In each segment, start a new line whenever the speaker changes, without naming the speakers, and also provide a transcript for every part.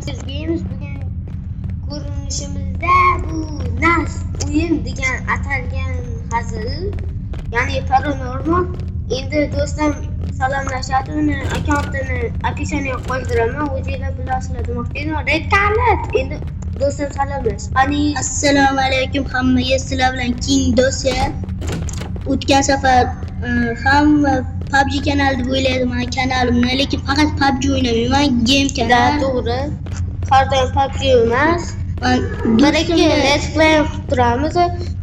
Games bugun ko'rinishimizda bu nas o'yin degan atalgan hazil, ya'ni paranormal. Endi do'stim salomlashadi, uni akkauntini описаниеga qoldiraman, o'zingizlar bilasizlar demoqchi edim. Red Khaled. Endi do'stim salomlash.
Assalomu alaykum hammaga. Sizlar bilan King Dosya. O'tgan safar hamma PUBG kanali deb o'ylaydi meni kanalimni, lekin faqat PUBG o'ynamayman, game kanal.
To'g'ri. Har doim PUBG emas. Bir-ikki let's play qilib turamiz.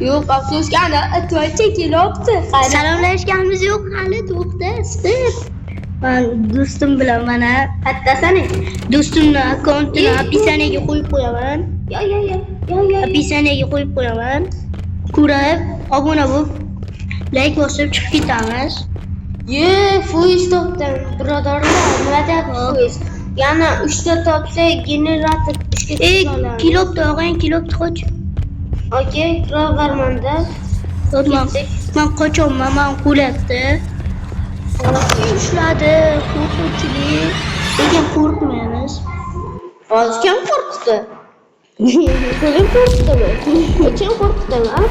Yo'q, afsuski ana to'y chekilyapti.
Salomlashganimiz yo'q hali, to'xta, sir. Men do'stim bilan mana kattasani. Do'stimning akkauntini описаниеga qo'yib qo'yaman.
Yo.
описаниеga qo'yib qo'yaman. Ko'rib, obuna bo'lib, like bosib chiqib ketamiz.
Fuiz topdim, birodarlar. Nima deyapti fuiz? Yana 3 ta topsak generator ishga tushadi.
Kilop tog'ang, kilop qoch.
Okey, kiravermanda.
Men qochonman, men qo'lyapti. Ushladi, qo'rquvchili. Lekin qo'rqmaymiz.
Hozir kim qo'rqdi? Kim qo'rqdimi? Kim qo'rqdimi?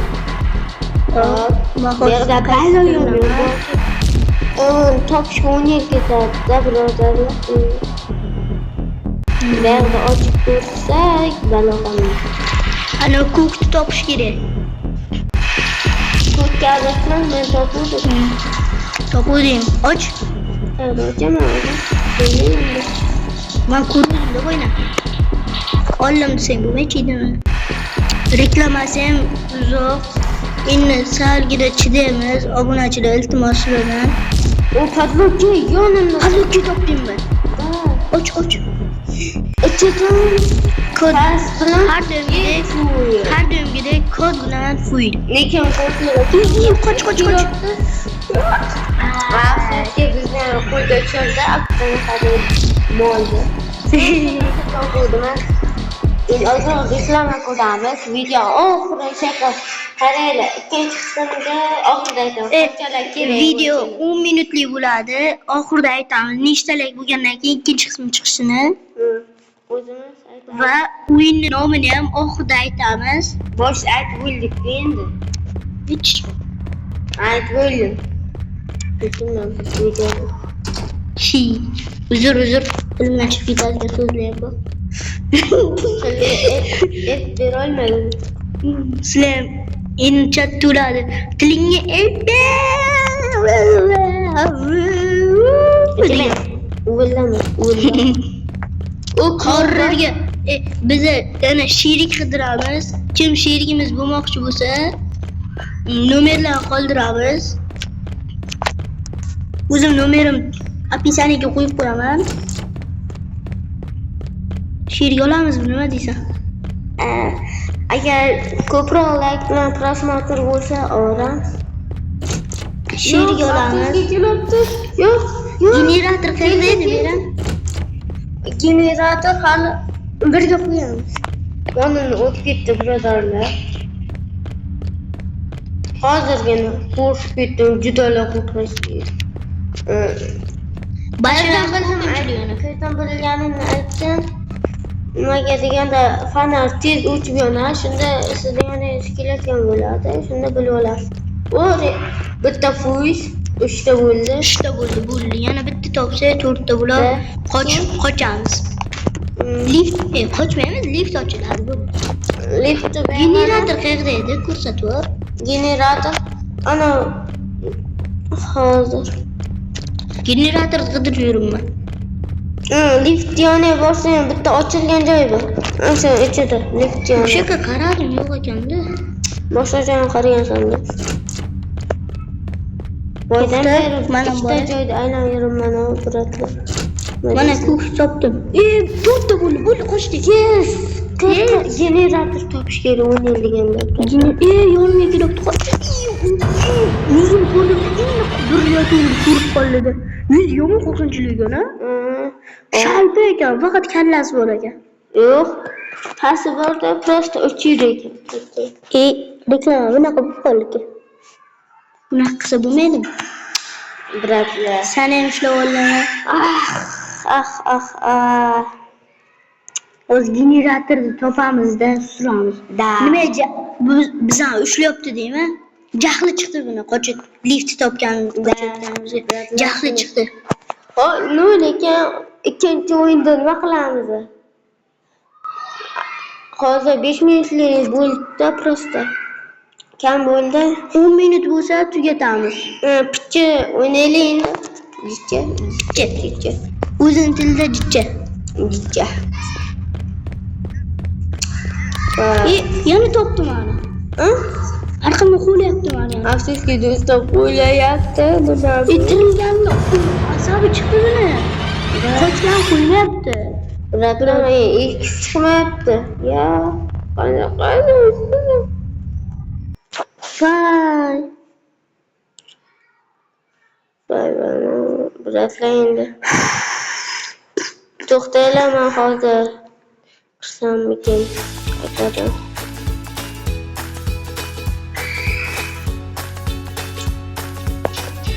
Bu yerda bayloylar. Topishga o'ynay ketadi-da, birodarlar. Bu yerda ochib ko'rsak, baloqamiz.
Ana ko'kni topish kerak.
Ko'kka adashman, men topuvdim.
Topuvdim. Och.
Ochaman.
Men ko'rdim deb o'yna. Olim desang bo'lmaychidimi? Reklamasi ham uzoq. Endi salgida chidaymiz. Obunachilar iltimos bilan.
O padlockga yonimda.
Padlockga topdim men. Och.
Ichidan
kod bilan har doimgidek kod bilan fuil.
Lekin
qoch.
Afsuski bizni qo'lga tushirdi, aktini xarid bo'ldi. Endi ozroq reklama ko'ramiz. Video oxirigacha qaranglar. Ikkinchi qismida oxirida aytamiz.
Video 10 minutlik bo'ladi. Oxirida aytamiz nechtalar bo'lgandan keyin ikkinchi qismi chiqishini.
O'zimiz aytamiz.
Va o'yinning nomini ham oxirida aytamiz.
Boshida aytib bo'ldik endi.
Hech
aytib bo'ldim.
Uzr. Bilimdan chiqib ketadigan so'zlar bor.
Berolmadim.
Sizlar endi chat to'ladi. Tilingga
O'ylama.
U qorga biz yana sherik qidiramiz. Kim sherigimiz bo'lmoqchi bo'lsa, nomerlarni qoldiramiz. O'zim nomerim описаниеga qo'yib qo'yaman. Sherik olamizmi, nima deysan?
Agar ko'proq like bilan prosmotr bo'lsa, olamiz.
Sherik olamiz.
Yo'q.
Generator qayerda edi, Meran?
Generator hali birga qo'yamiz. Qonunni o'tib ketdi, birodarlar. Hozirgina qo'rqib ketdim, judolar qo'rqib. Qayerdan bilganimni aytdim. Nimaga deganda fonar tez o'chib yonar, shunda sizda yana kelayotgan bo'ladi, shunda bilib olasiz. Bitta fuiz 3 ta bo'ldi.
3 ta bo'ldi. Yana bitta topsa 4 ta bo'ladi. Qochamiz. Lift, qochmaymiz, lift ochiladi bu.
Lift
generator qayerda edi? Ko'rsatib ber.
Generator ana hozir.
Generator qidirib yuribman.
Lift yoniga borsang bitta ochilgan joyi bor. O'sha ichida lift yoni.
O'sha yerga qaradim, yo'q ekanda.
Boshqa joyga qaragansan-da. Boydan beri mana bu joyda aylanayapman, suratlar.
Mana ko'k topdim. 4 ta bo'ldi, qochdik.
Yes. Generator topish kerak o'ynaydiganda.
Yonimga kelib qochdi. Yuzim ko'rdim, bir yo'qni ko'rib qoldi. Videomi qo'rqinchligini? Shalpa ekan, faqat kallasi bor ekan.
Yo'q. Pasi borda, prosta o'chir ekan.
Reklama bunaqa bo'lib qoldi. Bunaqa qilsa bo'lmaydimi?
Biratlar.
Sen ham ishlab olaman. o'z generatorni topamizda suramiz.
Da.
Nima bizani ushlayapti deymi? Jahli chiqdi buni qochib lift topganimizga. Jahli chiqdi.
Nima ekan ikkinchi o'yinda nima qilamiz? Hozir 5 minutlik bo'ldi prosta. Kam bo'ldi.
10 minut bo'lsa tugatamiz.
Picha o'ynaylik endi. Jicha.
O'zing tilda jicha. Yana topdim mana. Arqamga qo'yapti mana.
Afsuski do'stim qo'ylayapti.
Itirilganmi? Asabi chiqdi buni. Qochgan qo'ymayapti.
Ulardan ikki chiqmayapti. Ya, qanaqa? Voy, biratlar endi. To'xtaylar, men hozir qilsammikin qaytadan.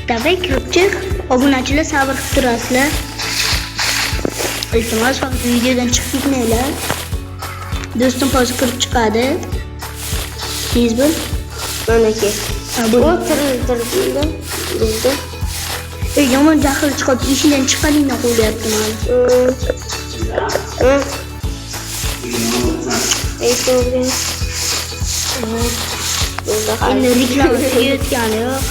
Davay ko'pchilik obunachilar sabr qilib turasizlar. Iltimos hozir videodan chiqib ketmanglar. Do'stim hozir kirib chiqadi. Siz bil.
Mana ke. O'tirildi.
Yomon jahl chiqib eshigidan chiqqaningdan qo'yapti mana. Endi reklama qilayotgani yo'q.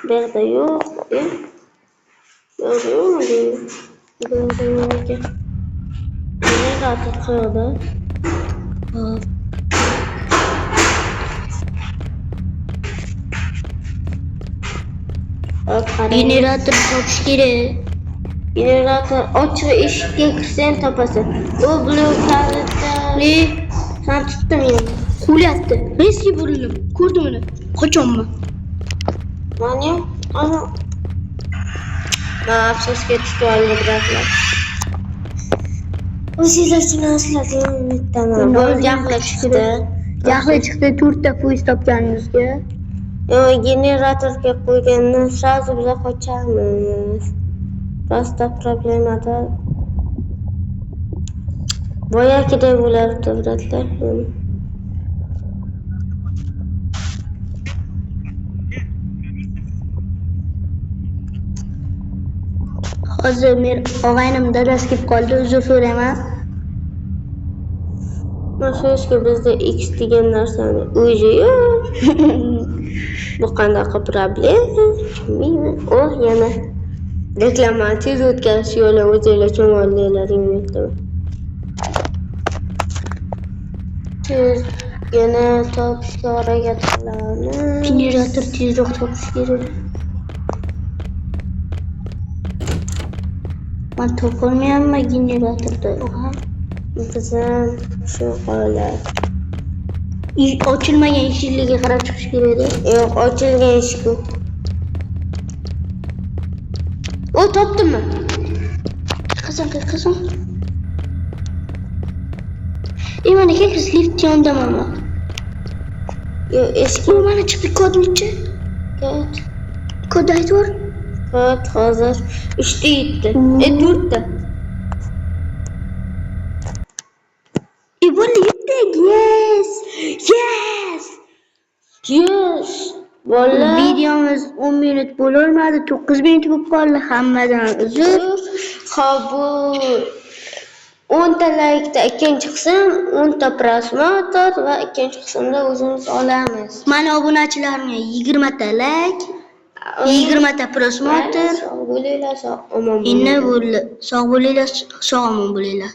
Berda yo'q. Generator qayerda?
Generator topish kerak.
Generator ochiq eshikka kirsang topasan. U bloklarida sen tutdim endi.
Qo'lyapti. Reski burildim. Ko'rdim uni. Qochonman.
Mana ana. Afsuski tutib oldi biratlar. O'zingizlar uchun asladim bittaman. Jahli chiqdi.
Jahli chiqdi 4 ta foiz topganimizga.
Generatorga qo'ygandan sразу biz qochamiz. Prosta problemada. Boyagiday bo'lardi biratlar.
Hozir men og'aynim dadasi kelib qoldi, uzr so'rayman.
Mashhurki bizda X degan narsani o'zi yo'q. Bu qanaqa problema? Bilmayman. Yana reklamani tez o'tkazish yo'li o'zinglar cho'molinglaring aytdim. Yana topishga harakat qilamiz.
Generator tezroq topish kerak. Men topolmayapman generatorda.
Bizam shu holat.
Ochilmagan eshiklarga qarab chiqish kerak-da.
Yo'q, ochilgan eshik. O topdimmi?
Chiqasan. Mana kekis lift yondaman.
Yo'q, eshik
mana chiqdi kod necha? Kod aytver.
Kod hozir 3 ta yetdi. 4 ta.
Bo'ldi yetdi. Yes.
Bola
videomiz 10 minut bo'lolmadi, 9 minut bo'lib qoldi. Hammadan uzr.
Xo'p, bu 10 ta like-da ikkinchi qism, 10 ta prosmotr va ikkinchi qismda o'zimiz olamiz.
Mana obunachilarga 20 ta like, 20 ta prosmotr.
Sog' bo'linglar, omon
Endi bo'ldi. Sog' bo'linglar, sog' omon bo'linglar.